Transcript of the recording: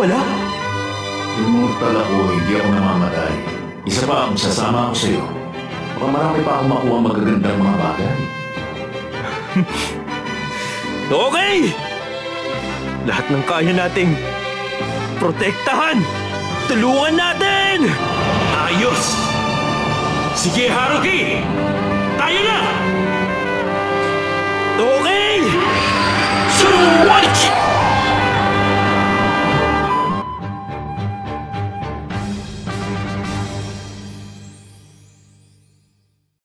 pala? Immortal ako, hindi ako namamatay. Isa pa, kung sasama ako sa'yo, baka marami pa akong makuha magagandang mga bagay. Okay! Lahat ng kaya nating protektahan! Tulungan natin! Ayos! Sige, Haruki!